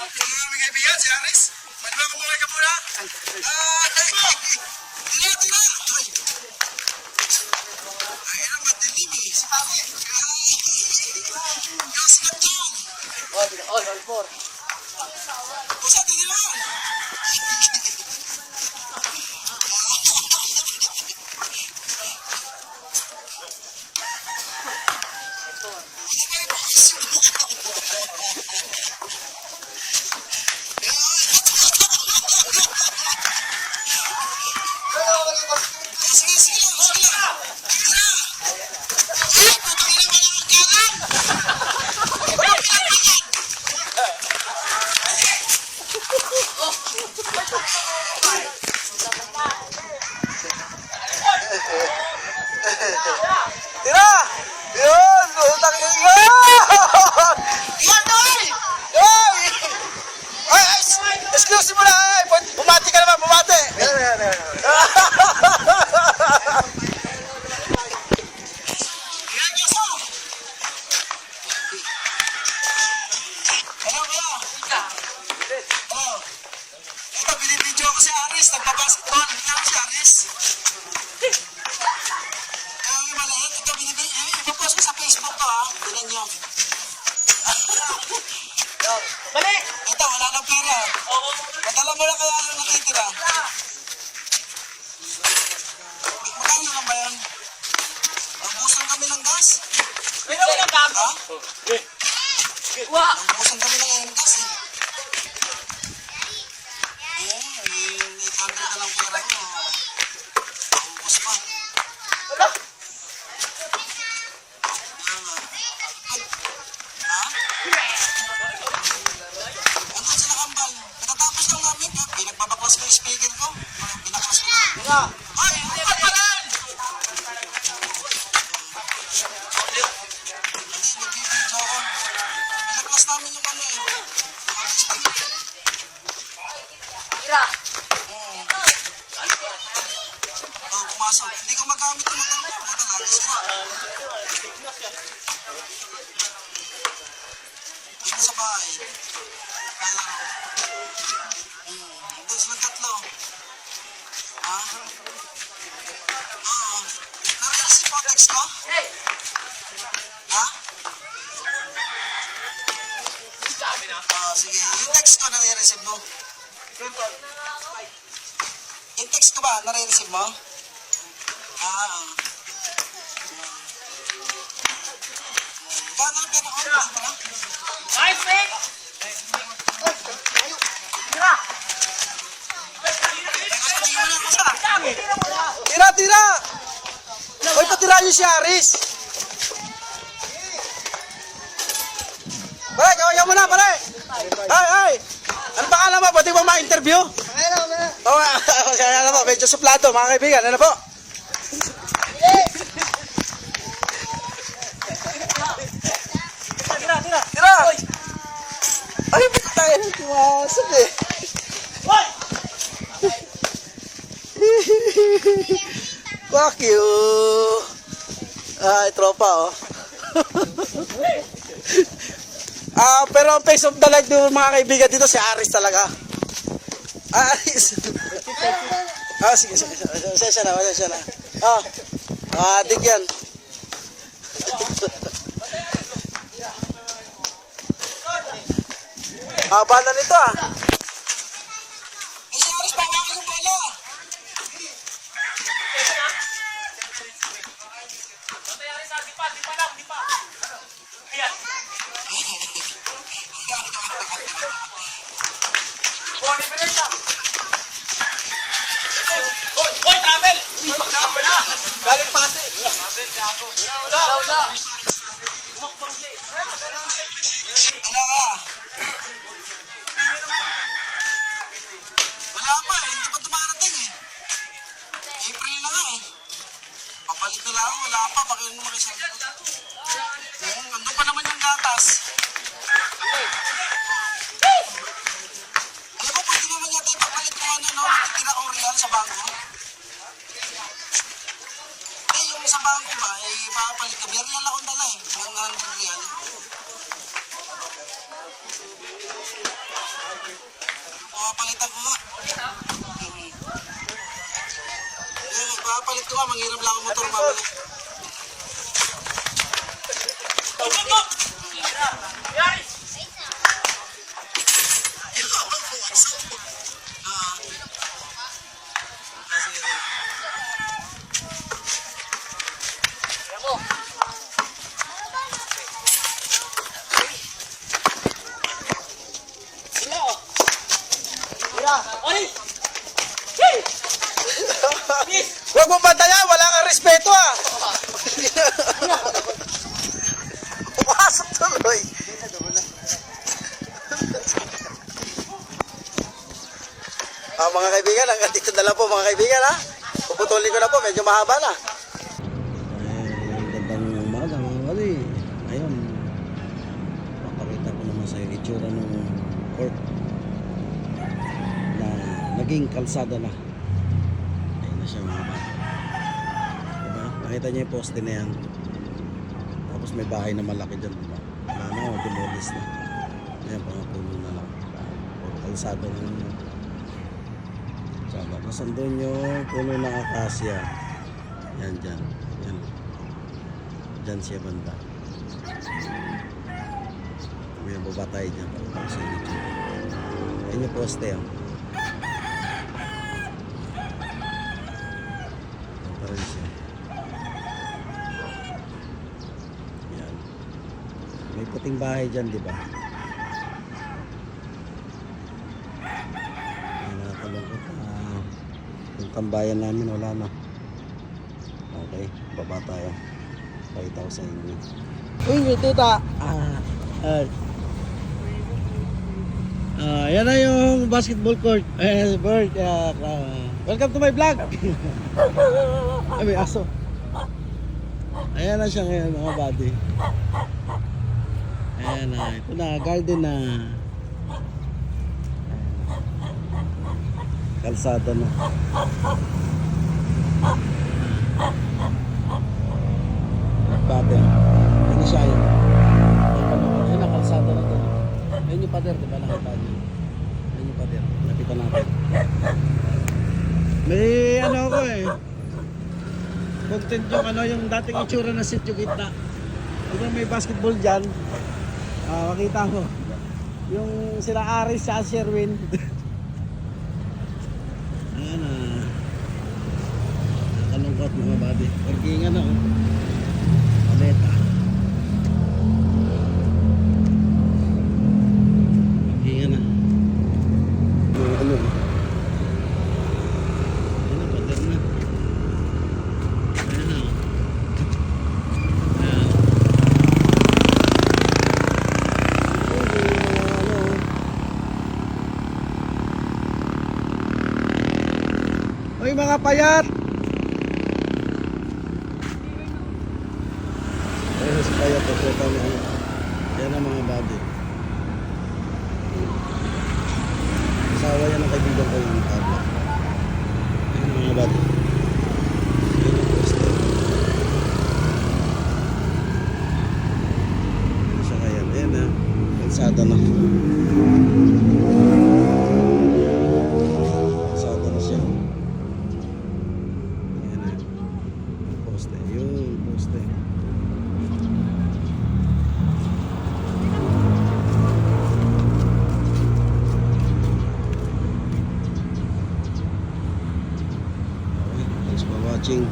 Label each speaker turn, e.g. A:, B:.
A: Mga kaibigan, si Aris. Pwede ba kumuhay ka muna? Tira, tira! Ay, ano madilim eh. Si Papi. Kasi ka dyan.
B: All four.
A: Basta, tinilan. Sige, sige lang, sige lang. Tira! Ay, putang ina, wala kang kanan.
C: Tira! Yun! Utang ina!
A: Yan, Noy!
C: Ay! Ay! Excuse mo na! Ay! Bumati ka naman! Bumati!
A: Yan, Yoso! Hello, hello. Oh. Ito, binibidyo ko si Aris. Nagbabasketball. Tingnan mo si Aris. Ang maliit. Ito, binibidyo. Ipapost ko sa Facebook to, ha. Tingnan nyo.
B: Mali!
A: Ito, wala nang pera. Madala mo lang kaya ang natitira. Magkano lang ba yan? Naubusan kami ng gas.
B: Pero wala gago.
A: Ha?
B: Wa!
A: Naubusan kami ng gas eh. Ayan, itambil ka ng pera ko. Naubos pa.
B: Wala!
A: Ha? Andun sila kambal. Natatapos lang namin. Pinagbabaklas ko yung speaker ko. Binaklas ko na.
B: Wala!
A: Ay! Ang palan! Hindi, nagbibidyo ako. Binaklas namin yung ano eh. Yung speaker.
B: Tira!
A: Oh, pumasok. Hindi ko magamit yung motor ko. Ito, lagi sila. Dito sa bahay. Kala ko. Hindi, silang tatlo. Ha? Oo. Narinig si Potex ko?
B: Hey!
A: Ha? Sige. Yung text ko, nare-receive mo? Yung text ko ba, nare-receive mo? Gano'n pera ko? Hindi mo na?
B: Nice, mate! Tira!
A: Hindi mo na ako sa.
C: Tira! Tira! Uy, patira niyo si Aris! Pare, kawaya mo na, pare! Ay, ay! Ano pangalan mo? Pwede mo ma-interview? Oo, ano po, medyo suplado, mga kaibigan. Ano po?
B: Tira! Tira!
C: Tira! Ay, ba't tayo nang tumasok eh?
B: Hoy!
C: Fuck you! Ay, tropa oh. Pero ang face of the light ng mga kaibigan dito si Aris talaga. Aris! Sige, sige. Pasensya na, pasensya na. Adik yan. Bala nito
A: Eh, si Aris, bawakin yung bola.
B: Di pa lang, di pa! Ayan! Boni pa rin siya! Hoy, travel! Travel na! Galing pase! Travel, gago! Wala! Umakbang siya eh!
A: Ano ka? Wala pa eh, hindi pa dumarating eh. April na nga eh. Papalit na lang, wala pa, bakit mo makisabi ko? Andun pa naman yung gatas. Alam mo, pwede naman yata ipapalit mo ano, no? Natitira kong real sa bangko. Eh, yung sa bangko ba, eh, ipapalit ka. May real akong dala eh. 100 real. papalitan ko nga. Papalit ko nga, manghiram lang ang motor mamaya.
C: Huwag mo bantayan, wala kang respeto ah. Pumasok tuloy. Mga kaibigan, hanggang dito na lang po mga kaibigan ha. Puputulin ko na po, medyo mahaba na. Gandang umaga mga kali. Ayun, makakita ko naman sa itsura ng court na naging kalsada na. Ayun na siya mga bata. Diba? Nakita niyo yung poste na yan. Tapos may bahay na malaki dyan. Diba? Wala na, demolis na. Ayan, mga puno na lang. Kalsada na yun. Tapos andun yung puno ng akasya. Yan dyan. Yan. Dyan siya banda. May baba tayo dyan. Para sa YouTube. Yan yung poste yan. Yan pa rin siya. Yan. May puting bahay dyan, di ba? Nakakalungkot na yung tambayan namin wala na. Okay, baba tayo. Pakita ko sa inyo. Uy, may tuta! Yan na yung basketball court. Bird. Welcome to my vlog! Ay, may aso. Ayan na siya ngayon mga buddy. Ayan na. Ito na, garden na. Kalsada na. Pader. Ano siya yun? Ayun na, kalsada na to. Ayun yung pader, diba? Nakita niyo. Ayun yung pader. Nakita natin. May ano ako eh. Content yung ano, yung dating itsura na sityo gitna. Diba may basketball dyan. Makita mo. Yung sila Aris sa Sherwin. Ayan na. Nakalungkot mga buddy. Parkingan na oh. Paleta. Parkingan na. Yung ano. Ayan na, pader na. Ayan na. Ayan. Uy mga payat! Ayun si payat po po niya. Yan ang mga buddy. Asawa yan ang kaibigan ko yung tabla. Ayun ang mga buddy. Ayun ang poster. Isa kaya. Ayan na. Kalsada na. Kalsada na siya. Poste, yun, poste. Okay, thanks for watching.